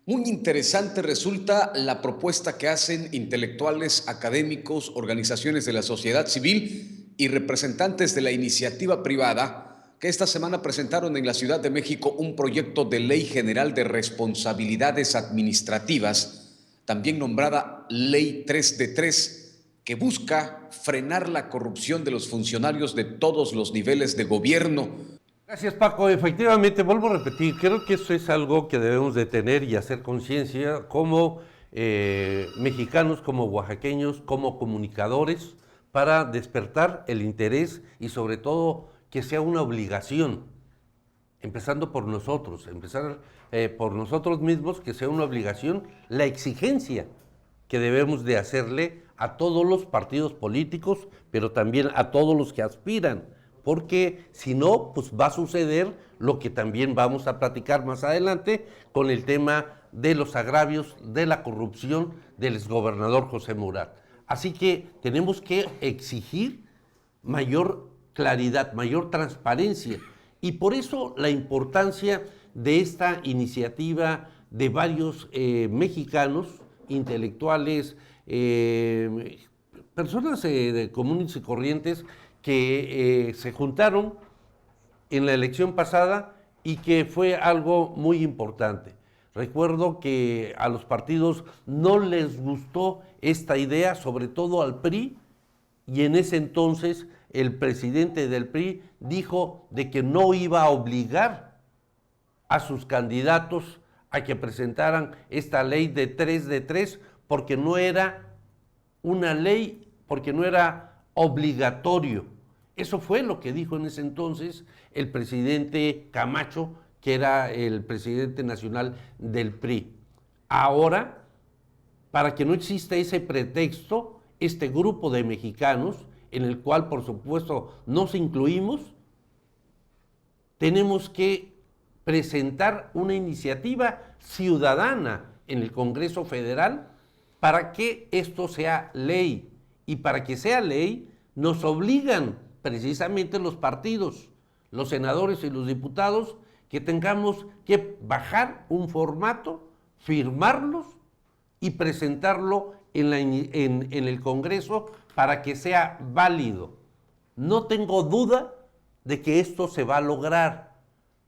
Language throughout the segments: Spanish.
Muy interesante resulta la propuesta que hacen intelectuales, académicos, organizaciones de la sociedad civil y representantes de la iniciativa privada que esta semana presentaron en la Ciudad de México un proyecto de ley general de responsabilidades administrativas, también nombrada Ley 3 de 3, que busca frenar la corrupción de los funcionarios de todos los niveles de gobierno. Gracias, Paco. Efectivamente, vuelvo a repetir, creo que eso es algo que debemos de tener y hacer conciencia como mexicanos, como oaxaqueños, como comunicadores, para despertar el interés y sobre todo que sea una obligación, empezando por nosotros, empezar por nosotros mismos, que sea una obligación la exigencia que debemos de hacerle a todos los partidos políticos, pero también a todos los que aspiran, porque si no, pues va a suceder lo que también vamos a platicar más adelante con el tema de los agravios, de la corrupción del exgobernador José Murat. Así que tenemos que exigir mayor claridad, mayor transparencia, y por eso la importancia de esta iniciativa de varios mexicanos, intelectuales, personas comunes y corrientes que se juntaron en la elección pasada y que fue algo muy importante. Recuerdo que a los partidos no les gustó esta idea, sobre todo al PRI, y en ese entonces el presidente del PRI dijo de que no iba a obligar a sus candidatos a que presentaran esta ley de 3 de 3 porque no era una ley, porque no era obligatorio. Eso fue lo que dijo en ese entonces el presidente Camacho, que era el presidente nacional del PRI. Ahora, para que no exista ese pretexto, este grupo de mexicanos, en el cual por supuesto nos incluimos, tenemos que presentar una iniciativa ciudadana en el Congreso Federal para que esto sea ley. Y para que sea ley, nos obligan precisamente los partidos, los senadores y los diputados, que tengamos que bajar un formato, firmarlos y presentarlo en el Congreso para que sea válido. No tengo duda de que esto se va a lograr,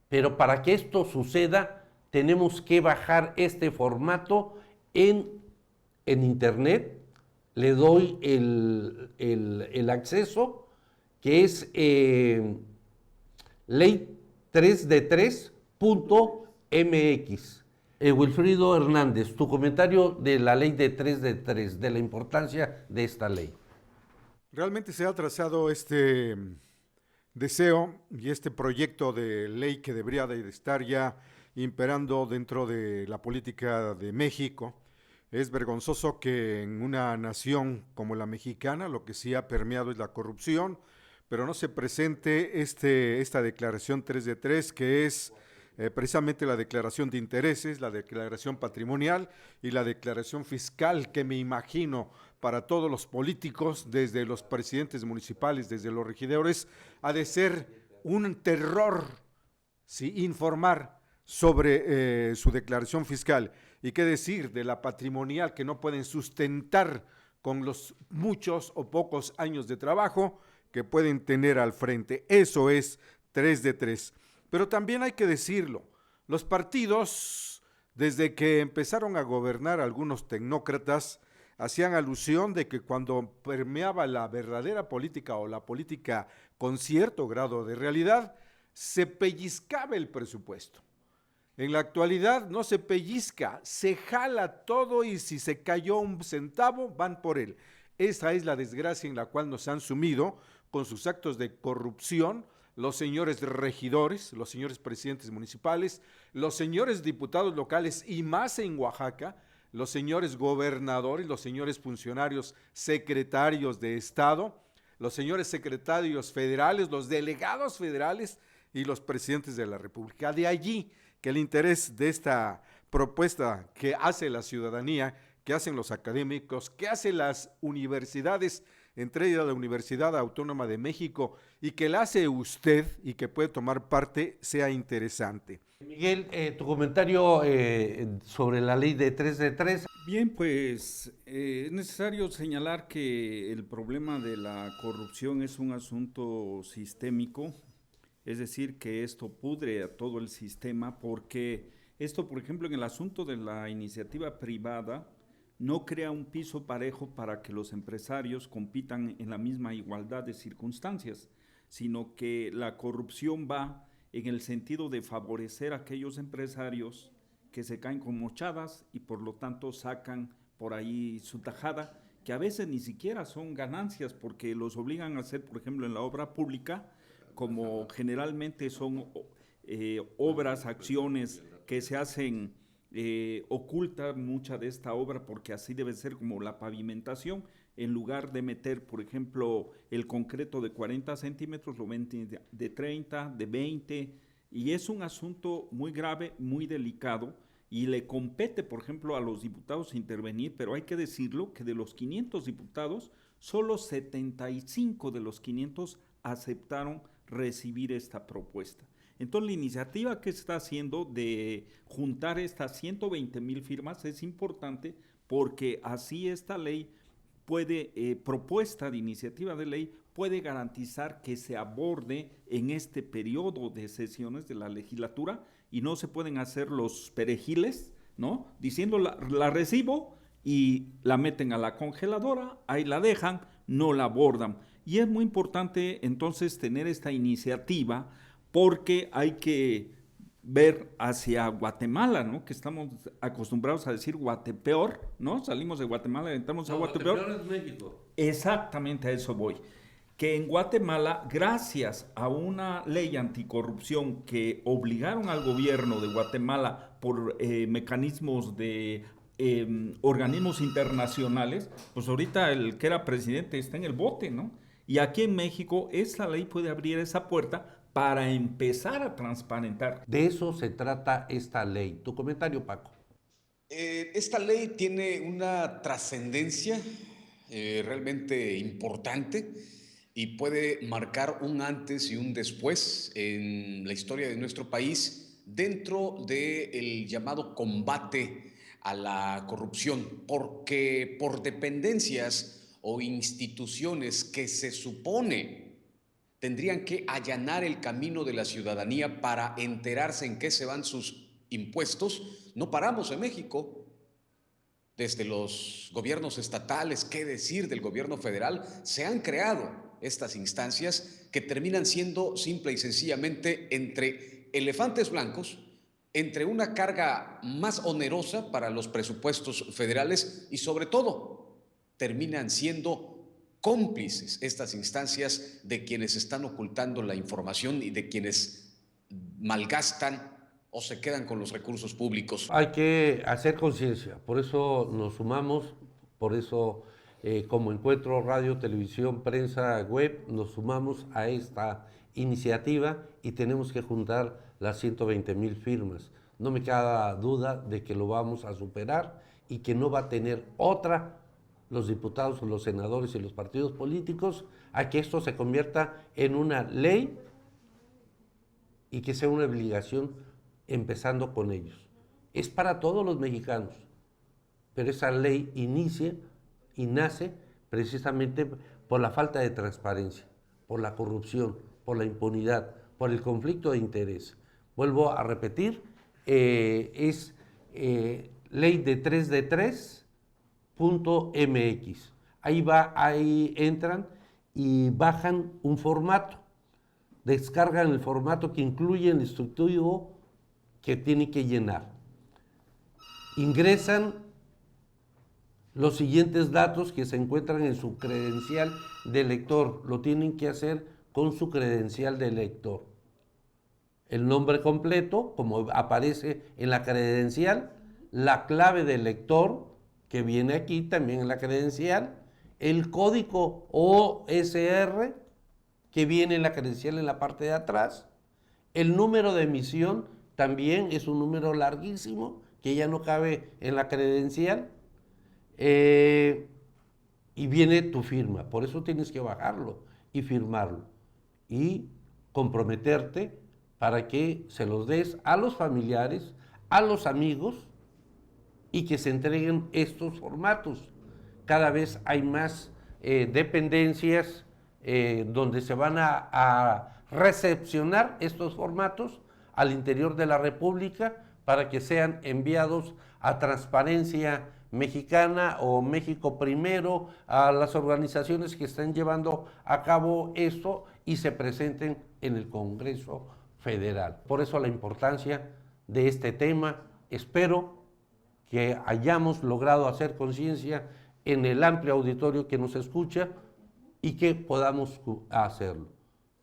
pero para que esto suceda tenemos que bajar este formato en internet. Le doy el acceso, que es ley 3d3.mx. Wilfrido Hernández, tu comentario de la ley de 3 de 3, de la importancia de esta ley. Realmente se ha trazado este deseo y este proyecto de ley que debería de estar ya imperando dentro de la política de México. Es vergonzoso que en una nación como la mexicana lo que sí ha permeado es la corrupción, pero no se presente esta declaración 3 de 3, que es precisamente la declaración de intereses, la declaración patrimonial y la declaración fiscal, que me imagino para todos los políticos, desde los presidentes municipales, desde los regidores, ha de ser un terror, ¿sí?, informar sobre su declaración fiscal. Y qué decir de la patrimonial, que no pueden sustentar con los muchos o pocos años de trabajo que pueden tener al frente. Eso es 3 de 3. Pero también hay que decirlo, los partidos, desde que empezaron a gobernar algunos tecnócratas, hacían alusión de que cuando permeaba la verdadera política o la política con cierto grado de realidad, se pellizcaba el presupuesto. En la actualidad no se pellizca, se jala todo, y si se cayó un centavo, van por él. Esa es la desgracia en la cual nos han sumido con sus actos de corrupción los señores regidores, los señores presidentes municipales, los señores diputados locales y más en Oaxaca, los señores gobernadores, los señores funcionarios secretarios de Estado, los señores secretarios federales, los delegados federales y los presidentes de la República. De allí que el interés de esta propuesta que hace la ciudadanía, que hacen los académicos, que hacen las universidades, entre ellas la Universidad Autónoma de México, y que la hace usted y que puede tomar parte sea interesante. Miguel, tu comentario sobre la ley de 3 de 3. Bien, pues es necesario señalar que el problema de la corrupción es un asunto sistémico, es decir, que esto pudre a todo el sistema, porque esto, por ejemplo, en el asunto de la iniciativa privada, no crea un piso parejo para que los empresarios compitan en la misma igualdad de circunstancias, sino que la corrupción va en el sentido de favorecer a aquellos empresarios que se caen con mochadas y por lo tanto sacan por ahí su tajada, que a veces ni siquiera son ganancias porque los obligan a hacer, por ejemplo, en la obra pública, como generalmente son obras, acciones que se hacen oculta mucha de esta obra porque así debe ser como la pavimentación, en lugar de meter, por ejemplo, el concreto de 40 centímetros, lo ven de 30, de 20, y es un asunto muy grave, muy delicado, y le compete, por ejemplo, a los diputados intervenir, pero hay que decirlo que de los 500 diputados, solo 75 de los 500 aceptaron recibir esta propuesta. Entonces, la iniciativa que se está haciendo de juntar estas 120,000 firmas es importante porque así esta ley puede, propuesta de iniciativa de ley, puede garantizar que se aborde en este periodo de sesiones de la legislatura y no se pueden hacer los perejiles, ¿no? Diciendo la recibo y la meten a la congeladora, ahí la dejan, no la abordan. Y es muy importante entonces tener esta iniciativa porque hay que ver hacia Guatemala, ¿no? Que estamos acostumbrados a decir Guatepeor, ¿no? Salimos de Guatemala y entramos a Guatepeor. Guatepeor es México. Exactamente a eso voy. Que en Guatemala, gracias a una ley anticorrupción que obligaron al gobierno de Guatemala por mecanismos de organismos internacionales, pues ahorita el que era presidente está en el bote, ¿no? Y aquí en México esa ley puede abrir esa puerta para empezar a transparentar. De eso se trata esta ley. Tu comentario, Paco. Esta ley tiene una trascendencia realmente importante y puede marcar un antes y un después en la historia de nuestro país dentro del llamado combate a la corrupción, porque por dependencias o instituciones que se supone tendrían que allanar el camino de la ciudadanía para enterarse en qué se van sus impuestos, no paramos en México. Desde los gobiernos estatales, qué decir del gobierno federal, se han creado estas instancias que terminan siendo simple y sencillamente entre elefantes blancos, entre una carga más onerosa para los presupuestos federales y sobre todo terminan siendo cómplices estas instancias de quienes están ocultando la información y de quienes malgastan o se quedan con los recursos públicos. Hay que hacer conciencia, por eso nos sumamos, por eso como Encuentro Radio, Televisión, Prensa, Web, nos sumamos a esta iniciativa y tenemos que juntar las 120,000 firmas. No me queda duda de que lo vamos a superar y que no va a tener otra los diputados, los senadores y los partidos políticos a que esto se convierta en una ley y que sea una obligación empezando con ellos. Es para todos los mexicanos, pero esa ley inicia y nace precisamente por la falta de transparencia, por la corrupción, por la impunidad, por el conflicto de interés. Vuelvo a repetir, es ley de 3 de 3, .mx. Ahí entran y bajan un formato, descargan el formato que incluye el instructivo que tienen que llenar. Ingresan los siguientes datos que se encuentran en su credencial de lector. Lo tienen que hacer con su credencial de lector. El nombre completo, como aparece en la credencial, la clave del lector, que viene aquí también en la credencial, el código OSR, que viene en la credencial en la parte de atrás, el número de emisión también es un número larguísimo, que ya no cabe en la credencial, y y viene tu firma. Por eso tienes que bajarlo y firmarlo y comprometerte para que se los des a los familiares, a los amigos y que se entreguen estos formatos. Cada vez hay más dependencias donde se van a recepcionar estos formatos al interior de la República para que sean enviados a Transparencia Mexicana o México Primero, a las organizaciones que están llevando a cabo esto y se presenten en el Congreso Federal. Por eso la importancia de este tema. Espero que hayamos logrado hacer conciencia en el amplio auditorio que nos escucha y que podamos hacerlo.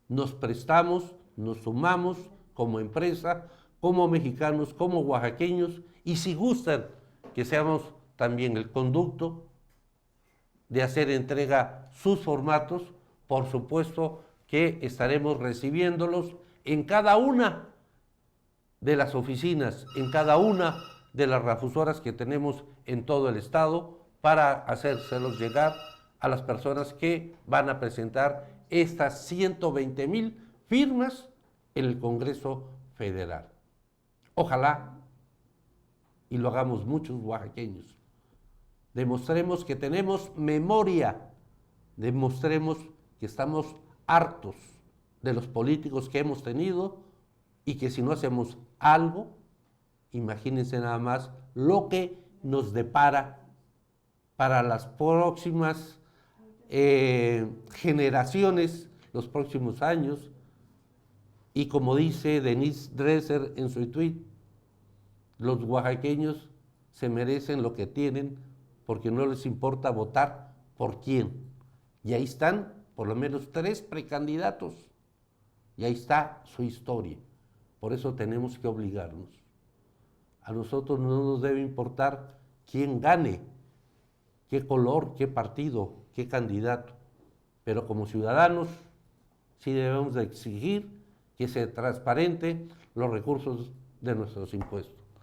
Nos prestamos, nos sumamos como empresa, como mexicanos, como oaxaqueños, y si gustan que seamos también el conducto de hacer entrega sus formatos, por supuesto que estaremos recibiéndolos en cada una de las oficinas, en cada una de las refusoras que tenemos en todo el estado para hacérselos llegar a las personas que van a presentar estas 120,000 firmas en el Congreso Federal. Ojalá y lo hagamos muchos oaxaqueños. Demostremos que tenemos memoria, demostremos que estamos hartos de los políticos que hemos tenido y que si no hacemos algo, imagínense nada más lo que nos depara para las próximas generaciones, los próximos años. Y como dice Denise Dresser en su tweet, los oaxaqueños se merecen lo que tienen porque no les importa votar por quién. Y ahí están por lo menos 3 precandidatos. Y ahí está su historia. Por eso tenemos que obligarnos. A nosotros no nos debe importar quién gane, qué color, qué partido, qué candidato. Pero como ciudadanos sí debemos de exigir que se transparenten los recursos de nuestros impuestos.